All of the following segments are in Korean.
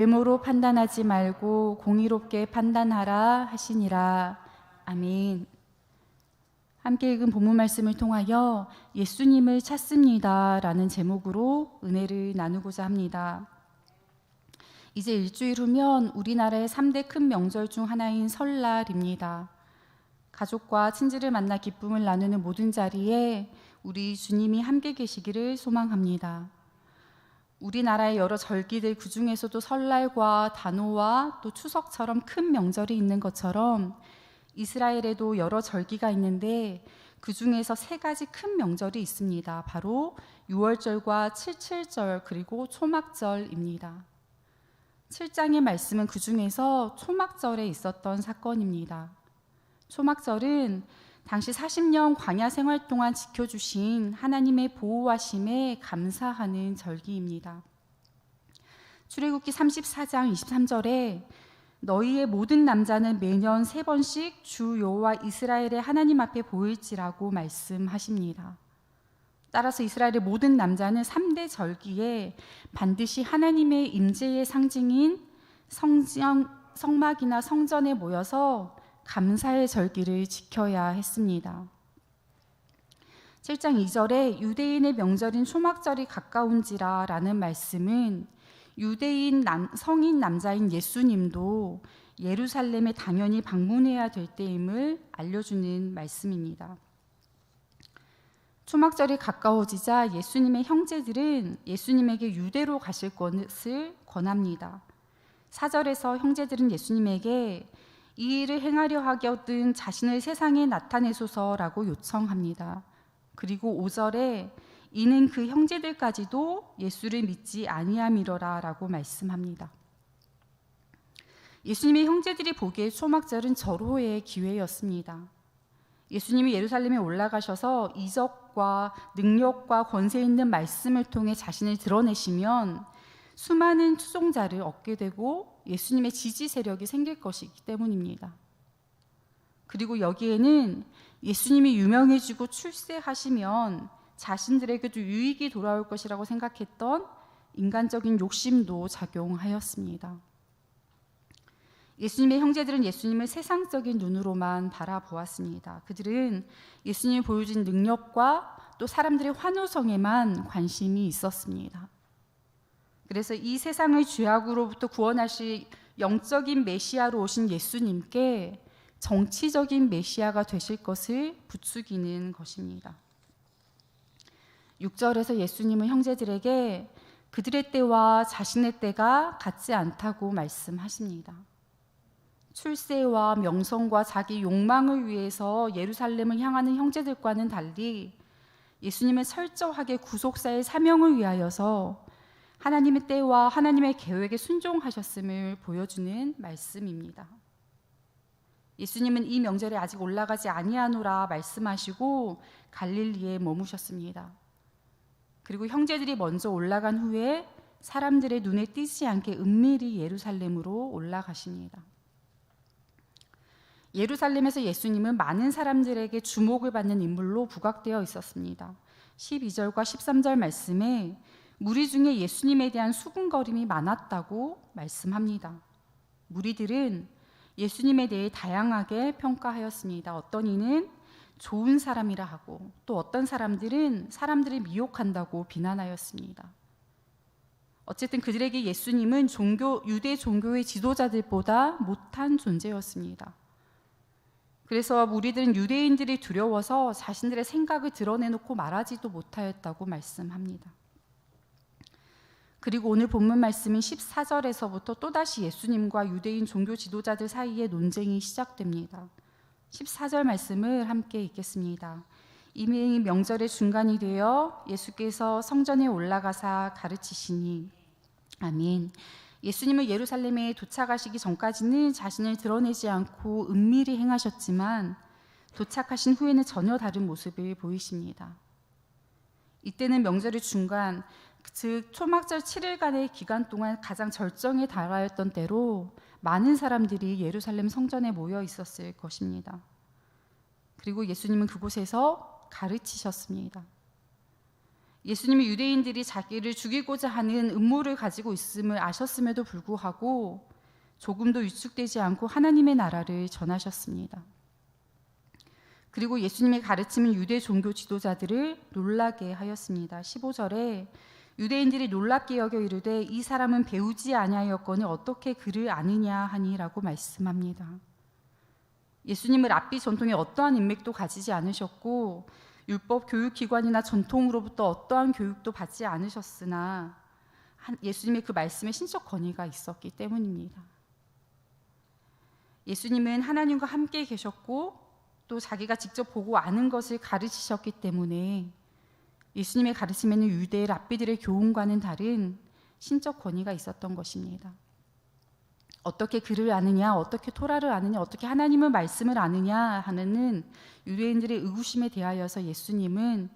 외모로 판단하지 말고 공의롭게 판단하라 하시니라. 아멘. 함께 읽은 본문 말씀을 통하여 예수님을 찾습니다 라는 제목으로 은혜를 나누고자 합니다. 이제 일주일 후면 우리나라의 3대 큰 명절 중 하나인 설날입니다. 가족과 친지를 만나 기쁨을 나누는 모든 자리에 우리 주님이 함께 계시기를 소망합니다. 우리나라의 여러 절기들 그 중에서도 설날과 단오와 또 추석처럼 큰 명절이 있는 것처럼 이스라엘에도 여러 절기가 있는데 그 중에서 3가지 큰 명절이 있습니다. 바로 유월절과 칠칠절 그리고 초막절입니다. 7장의 말씀은 그 중에서 초막절에 있었던 사건입니다. 초막절은 당시 40년 광야 생활 동안 지켜주신 하나님의 보호하심에 감사하는 절기입니다. 출애굽기 34장 23절에 너희의 모든 남자는 매년 3번씩 주 여호와 이스라엘의 하나님 앞에 보일지라고 말씀하십니다. 따라서 이스라엘의 모든 남자는 3대 절기에 반드시 하나님의 임재의 상징인 성막이나 성전에 모여서 감사의 절기를 지켜야 했습니다. 7장 2절에 유대인의 명절인 초막절이 가까운지라 라는 말씀은 유대인 성인 남자인 예수님도 예루살렘에 당연히 방문해야 될 때임을 알려주는 말씀입니다. 초막절이 가까워지자 예수님의 형제들은 예수님에게 유대로 가실 것을 권합니다. 4절에서 형제들은 예수님에게 이 일을 행하려 하거든 자신을 세상에 나타내소서라고 요청합니다. 그리고 5절에 이는 그 형제들까지도 예수를 믿지 아니함이로라 라고 말씀합니다. 예수님의 형제들이 보기에 초막절은 절호의 기회였습니다. 예수님이 예루살렘에 올라가셔서 이적과 능력과 권세 있는 말씀을 통해 자신을 드러내시면 수많은 추종자를 얻게 되고 예수님의 지지 세력이 생길 것이기 때문입니다. 그리고 여기에는 예수님이 유명해지고 출세하시면 자신들에게도 유익이 돌아올 것이라고 생각했던 인간적인 욕심도 작용하였습니다. 예수님의 형제들은 예수님을 세상적인 눈으로만 바라보았습니다. 그들은 예수님이 보여준 능력과 또 사람들의 환호성에만 관심이 있었습니다. 그래서 이 세상의 죄악으로부터 구원하실 영적인 메시아로 오신 예수님께 정치적인 메시아가 되실 것을 부추기는 것입니다. 6절에서 예수님은 형제들에게 그들의 때와 자신의 때가 같지 않다고 말씀하십니다. 출세와 명성과 자기 욕망을 위해서 예루살렘을 향하는 형제들과는 달리 예수님은 철저하게 구속사의 사명을 위하여서 하나님의 때와 하나님의 계획에 순종하셨음을 보여주는 말씀입니다. 예수님은 이 명절에 아직 올라가지 아니하노라 말씀하시고 갈릴리에 머무셨습니다. 그리고 형제들이 먼저 올라간 후에 사람들의 눈에 띄지 않게 은밀히 예루살렘으로 올라가십니다. 예루살렘에서 예수님은 많은 사람들에게 주목을 받는 인물로 부각되어 있었습니다. 12절과 13절 말씀에 무리 중에 예수님에 대한 수군거림이 많았다고 말씀합니다. 무리들은 예수님에 대해 다양하게 평가하였습니다. 어떤 이는 좋은 사람이라 하고 또 어떤 사람들은 사람들을 미혹한다고 비난하였습니다. 어쨌든 그들에게 예수님은 유대 종교의 지도자들보다 못한 존재였습니다. 그래서 무리들은 유대인들이 두려워서 자신들의 생각을 드러내놓고 말하지도 못하였다고 말씀합니다. 그리고 오늘 본문 말씀인 14절에서부터 또다시 예수님과 유대인 종교 지도자들 사이에 논쟁이 시작됩니다. 14절 말씀을 함께 읽겠습니다. 이미 명절의 중간이 되어 예수께서 성전에 올라가사 가르치시니 아멘. 예수님은 예루살렘에 도착하시기 전까지는 자신을 드러내지 않고 은밀히 행하셨지만 도착하신 후에는 전혀 다른 모습을 보이십니다. 이때는 명절의 중간, 즉 초막절 7일간의 기간 동안 가장 절정에 달하였던 때로 많은 사람들이 예루살렘 성전에 모여 있었을 것입니다. 그리고 예수님은 그곳에서 가르치셨습니다. 예수님이 유대인들이 자기를 죽이고자 하는 음모를 가지고 있음을 아셨음에도 불구하고 조금도 위축되지 않고 하나님의 나라를 전하셨습니다. 그리고 예수님의 가르침은 유대 종교 지도자들을 놀라게 하였습니다. 15절에 유대인들이 놀랍게 여겨 이르되 이 사람은 배우지 아니하였거늘 어떻게 그를 아느냐 하니라고 말씀합니다. 예수님은 랍비 전통에 어떠한 인맥도 가지지 않으셨고 율법 교육기관이나 전통으로부터 어떠한 교육도 받지 않으셨으나 예수님의 그 말씀에 신적 권위가 있었기 때문입니다. 예수님은 하나님과 함께 계셨고 또 자기가 직접 보고 아는 것을 가르치셨기 때문에 예수님의 가르침에는 유대 랍비들의 교훈과는 다른 신적 권위가 있었던 것입니다. 어떻게 글을 아느냐, 어떻게 토라를 아느냐, 어떻게 하나님의 말씀을 아느냐 하는 유대인들의 의구심에 대하여서 예수님은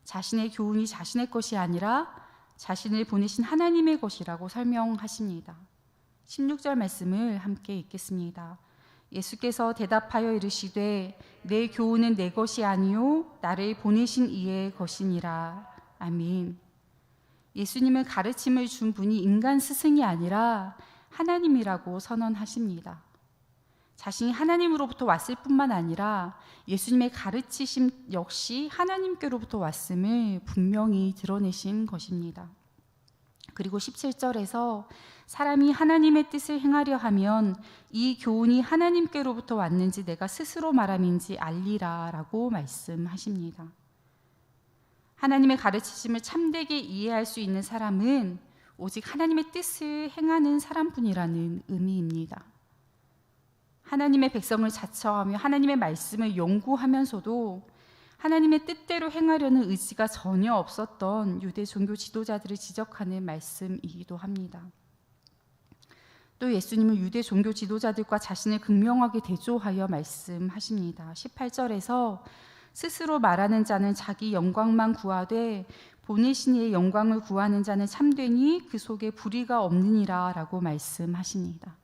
자신의 교훈이 자신의 것이 아니라 자신을 보내신 하나님의 것이라고 설명하십니다. 16절 말씀을 함께 읽겠습니다. 예수께서 대답하여 이르시되 내 교훈은 내 것이 아니요 나를 보내신 이의 것이니라. 아멘. 예수님은 가르침을 준 분이 인간 스승이 아니라 하나님이라고 선언하십니다. 자신이 하나님으로부터 왔을 뿐만 아니라 예수님의 가르치심 역시 하나님께로부터 왔음을 분명히 드러내신 것입니다. 그리고 17절에서 사람이 하나님의 뜻을 행하려 하면 이 교훈이 하나님께로부터 왔는지 내가 스스로 말함인지 알리라 라고 말씀하십니다. 하나님의 가르치심을 참되게 이해할 수 있는 사람은 오직 하나님의 뜻을 행하는 사람뿐이라는 의미입니다. 하나님의 백성을 자처하며 하나님의 말씀을 연구하면서도 하나님의 뜻대로 행하려는 의지가 전혀 없었던 유대 종교 지도자들을 지적하는 말씀이기도 합니다. 또 예수님은 유대 종교 지도자들과 자신을 극명하게 대조하여 말씀하십니다. 18절에서 스스로 말하는 자는 자기 영광만 구하되 보내신 이의 영광을 구하는 자는 참되니 그 속에 불의가 없느니라 라고 말씀하십니다.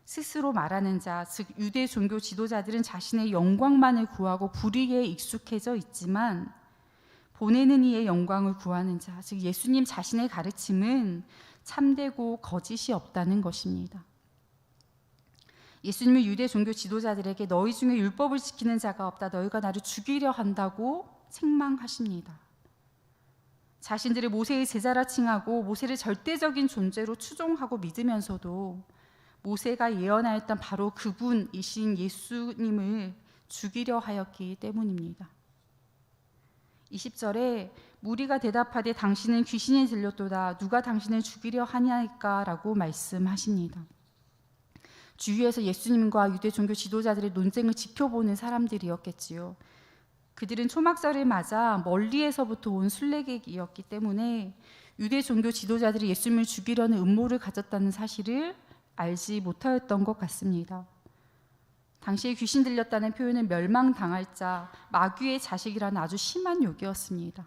스스로 말하는 자, 즉 유대 종교 지도자들은 자신의 영광만을 구하고 불의에 익숙해져 있지만 보내는 이의 영광을 구하는 자, 즉 예수님 자신의 가르침은 참되고 거짓이 없다는 것입니다. 예수님은 유대 종교 지도자들에게 너희 중에 율법을 지키는 자가 없다. 너희가 나를 죽이려 한다고 책망하십니다. 자신들을 모세의 제자라 칭하고 모세를 절대적인 존재로 추종하고 믿으면서도 모세가 예언하였던 바로 그분이신 예수님을 죽이려 하였기 때문입니다. 20절에 무리가 대답하되 당신은 귀신이 들렸도다. 누가 당신을 죽이려 하냐니까 라고 말씀하십니다. 주위에서 예수님과 유대 종교 지도자들의 논쟁을 지켜보는 사람들이었겠지요. 그들은 초막절을 맞아 멀리에서부터 온 순례객이었기 때문에 유대 종교 지도자들이 예수님을 죽이려는 음모를 가졌다는 사실을 알지 못하였던 것 같습니다. 당시에 귀신 들렸다는 표현은 멸망당할 자, 마귀의 자식이라는 아주 심한 욕이었습니다.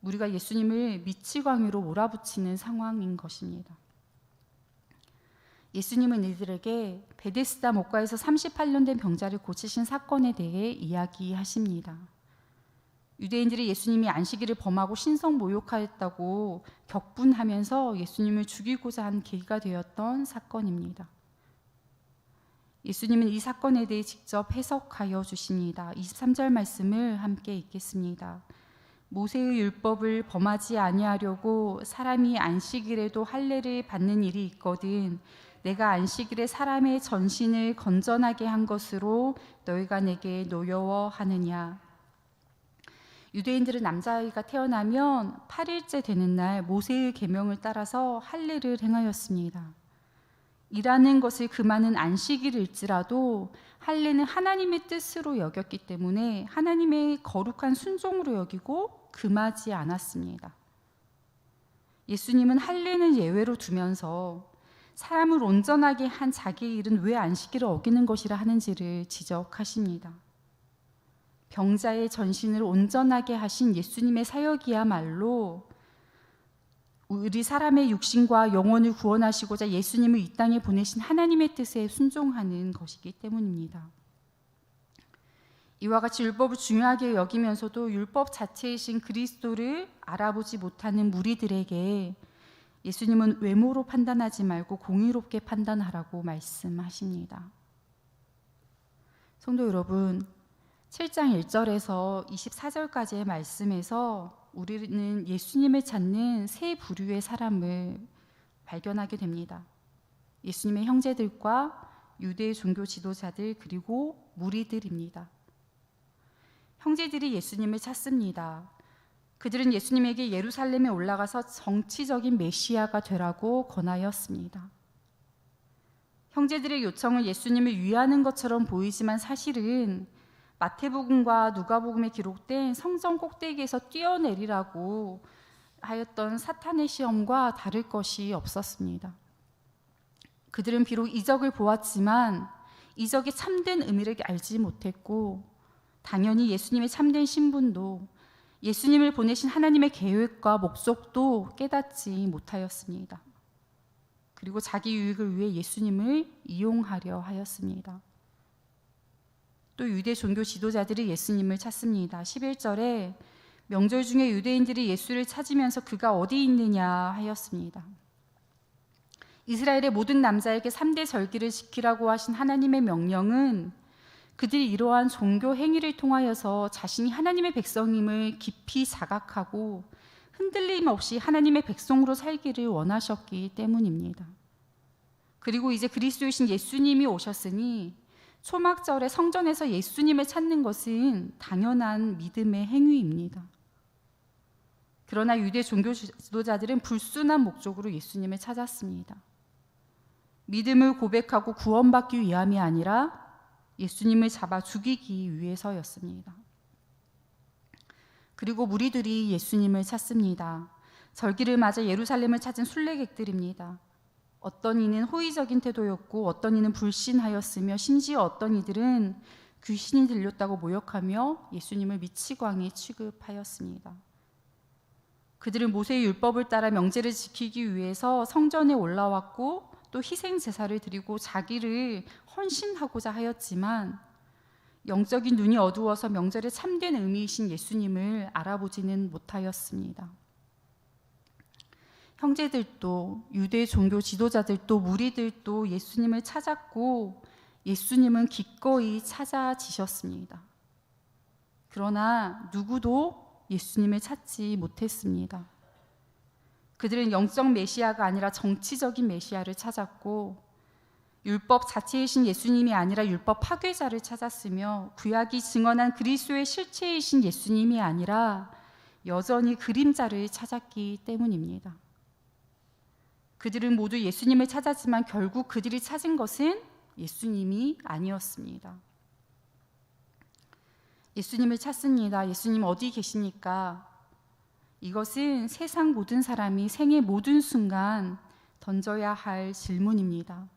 우리가 예수님을 미치광이로 몰아붙이는 상황인 것입니다. 예수님은 이들에게 베데스다 목가에서 38년 된 병자를 고치신 사건에 대해 이야기하십니다. 유대인들이 예수님이 안식일을 범하고 신성 모욕하였다고 격분하면서 예수님을 죽이고자 한 계기가 되었던 사건입니다. 예수님은 이 사건에 대해 직접 해석하여 주십니다. 23절 말씀을 함께 읽겠습니다. 모세의 율법을 범하지 아니하려고 사람이 안식일에도 할례를 받는 일이 있거든 내가 안식일에 사람의 전신을 건전하게 한 것으로 너희가 내게 노여워하느냐. 유대인들은 남자아이가 태어나면 8일째 되는 날 모세의 계명을 따라서 할례를 행하였습니다. 일하는 것을 금하는 안식일일지라도 할례는 하나님의 뜻으로 여겼기 때문에 하나님의 거룩한 순종으로 여기고 금하지 않았습니다. 예수님은 할례는 예외로 두면서 사람을 온전하게 한 자기의 일은 왜 안식일을 어기는 것이라 하는지를 지적하십니다. 병자의 전신을 온전하게 하신 예수님의 사역이야말로 우리 사람의 육신과 영혼을 구원하시고자 예수님을 이 땅에 보내신 하나님의 뜻에 순종하는 것이기 때문입니다. 이와 같이 율법을 중요하게 여기면서도 율법 자체이신 그리스도를 알아보지 못하는 무리들에게 예수님은 외모로 판단하지 말고 공의롭게 판단하라고 말씀하십니다. 성도 여러분, 7장 1절에서 24절까지의 말씀에서 우리는 예수님을 찾는 세 부류의 사람을 발견하게 됩니다. 예수님의 형제들과 유대 종교 지도자들 그리고 무리들입니다. 형제들이 예수님을 찾습니다. 그들은 예수님에게 예루살렘에 올라가서 정치적인 메시아가 되라고 권하였습니다. 형제들의 요청은 예수님을 위하는 것처럼 보이지만 사실은 마태복음과 누가복음에 기록된 성전 꼭대기에서 뛰어내리라고 하였던 사탄의 시험과 다를 것이 없었습니다. 그들은 비록 이적을 보았지만 이적의 참된 의미를 알지 못했고 당연히 예수님의 참된 신분도 예수님을 보내신 하나님의 계획과 목적도 깨닫지 못하였습니다. 그리고 자기 유익을 위해 예수님을 이용하려 하였습니다. 또 유대 종교 지도자들이 예수님을 찾습니다. 11절에 명절 중에 유대인들이 예수를 찾으면서 그가 어디 있느냐 하였습니다. 이스라엘의 모든 남자에게 3대 절기를 지키라고 하신 하나님의 명령은 그들이 이러한 종교 행위를 통하여서 자신이 하나님의 백성임을 깊이 자각하고 흔들림 없이 하나님의 백성으로 살기를 원하셨기 때문입니다. 그리고 이제 그리스도이신 예수님이 오셨으니 초막절에 성전에서 예수님을 찾는 것은 당연한 믿음의 행위입니다. 그러나 유대 종교 지도자들은 불순한 목적으로 예수님을 찾았습니다. 믿음을 고백하고 구원받기 위함이 아니라 예수님을 잡아 죽이기 위해서였습니다. 그리고 무리들이 예수님을 찾습니다. 절기를 맞아 예루살렘을 찾은 순례객들입니다. 어떤 이는 호의적인 태도였고 어떤 이는 불신하였으며 심지어 어떤 이들은 귀신이 들렸다고 모욕하며 예수님을 미치광이 취급하였습니다. 그들은 모세의 율법을 따라 명제를 지키기 위해서 성전에 올라왔고 또 희생 제사를 드리고 자기를 헌신하고자 하였지만 영적인 눈이 어두워서 명절의 참된 의미이신 예수님을 알아보지는 못하였습니다. 형제들도 유대 종교 지도자들도 무리들도 예수님을 찾았고 예수님은 기꺼이 찾아지셨습니다. 그러나 누구도 예수님을 찾지 못했습니다. 그들은 영적 메시아가 아니라 정치적인 메시아를 찾았고 율법 자체이신 예수님이 아니라 율법 파괴자를 찾았으며 구약이 증언한 그리스도의 실체이신 예수님이 아니라 여전히 그림자를 찾았기 때문입니다. 그들은 모두 예수님을 찾았지만 결국 그들이 찾은 것은 예수님이 아니었습니다. 예수님을 찾습니다. 예수님 어디 계십니까? 이것은 세상 모든 사람이 생의 모든 순간 던져야 할 질문입니다.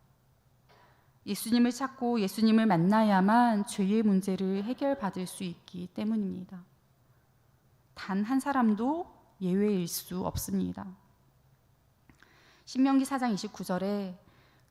예수님을 찾고 예수님을 만나야만 죄의 문제를 해결받을 수 있기 때문입니다. 단 한 사람도 예외일 수 없습니다. 신명기 4장 29절에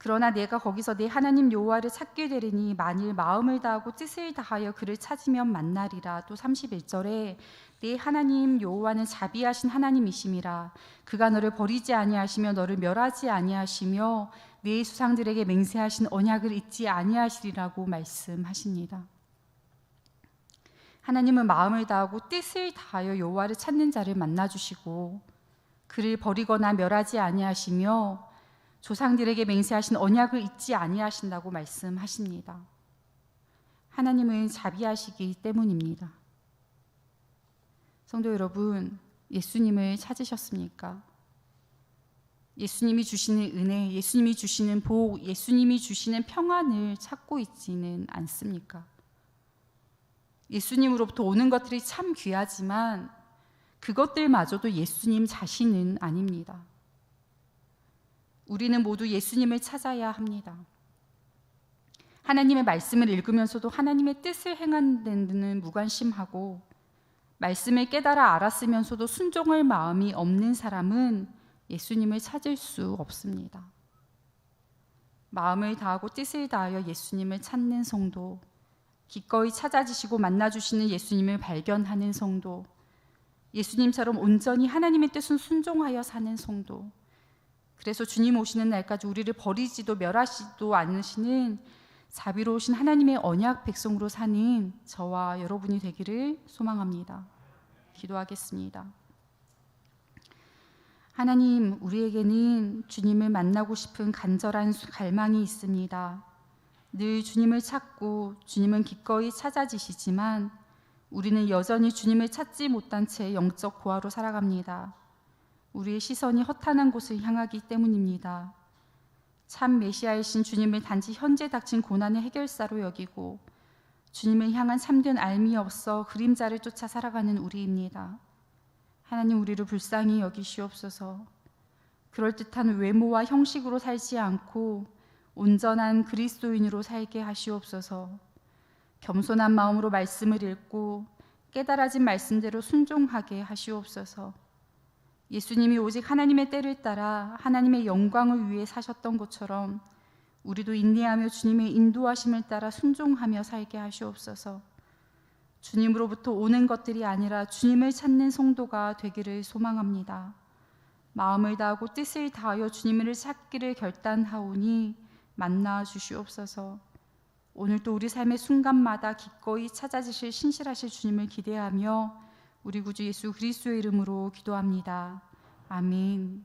그러나 내가 거기서 내 하나님 여호와를 찾게 되리니 만일 마음을 다하고 뜻을 다하여 그를 찾으면 만나리라. 또 31절에 내 하나님 여호와는 자비하신 하나님이심이라. 그가 너를 버리지 아니하시며 너를 멸하지 아니하시며 내 수상들에게 맹세하신 언약을 잊지 아니하시리라고 말씀하십니다. 하나님은 마음을 다하고 뜻을 다하여 여호와를 찾는 자를 만나주시고 그를 버리거나 멸하지 아니하시며 조상들에게 맹세하신 언약을 잊지 아니하신다고 말씀하십니다. 하나님은 자비하시기 때문입니다. 성도 여러분, 예수님을 찾으셨습니까? 예수님이 주시는 은혜, 예수님이 주시는 복, 예수님이 주시는 평안을 찾고 있지는 않습니까? 예수님으로부터 오는 것들이 참 귀하지만 그것들마저도 예수님 자신은 아닙니다. 우리는 모두 예수님을 찾아야 합니다. 하나님의 말씀을 읽으면서도 하나님의 뜻을 행하는 데는 무관심하고 말씀을 깨달아 알았으면서도 순종할 마음이 없는 사람은 예수님을 찾을 수 없습니다. 마음을 다하고 뜻을 다하여 예수님을 찾는 성도, 기꺼이 찾아주시고 만나주시는 예수님을 발견하는 성도, 예수님처럼 온전히 하나님의 뜻을 순종하여 사는 성도, 그래서 주님 오시는 날까지 우리를 버리지도 멸하시지도 않으시는 자비로우신 하나님의 언약 백성으로 사는 저와 여러분이 되기를 소망합니다. 기도하겠습니다. 하나님, 우리에게는 주님을 만나고 싶은 간절한 갈망이 있습니다. 늘 주님을 찾고 주님은 기꺼이 찾아지시지만 우리는 여전히 주님을 찾지 못한 채 영적 고아로 살아갑니다. 우리의 시선이 허탄한 곳을 향하기 때문입니다. 참 메시아이신 주님을 단지 현재 닥친 고난의 해결사로 여기고 주님을 향한 참된 알미 없어 그림자를 쫓아 살아가는 우리입니다. 하나님, 우리를 불쌍히 여기시옵소서. 그럴듯한 외모와 형식으로 살지 않고 온전한 그리스도인으로 살게 하시옵소서. 겸손한 마음으로 말씀을 읽고 깨달아진 말씀대로 순종하게 하시옵소서. 예수님이 오직 하나님의 때를 따라 하나님의 영광을 위해 사셨던 것처럼 우리도 인내하며 주님의 인도하심을 따라 순종하며 살게 하시옵소서. 주님으로부터 오는 것들이 아니라 주님을 찾는 성도가 되기를 소망합니다. 마음을 다하고 뜻을 다하여 주님을 찾기를 결단하오니 만나 주시옵소서. 오늘도 우리 삶의 순간마다 기꺼이 찾아주실 신실하실 주님을 기대하며 우리 구주 예수 그리스도의 이름으로 기도합니다. 아멘.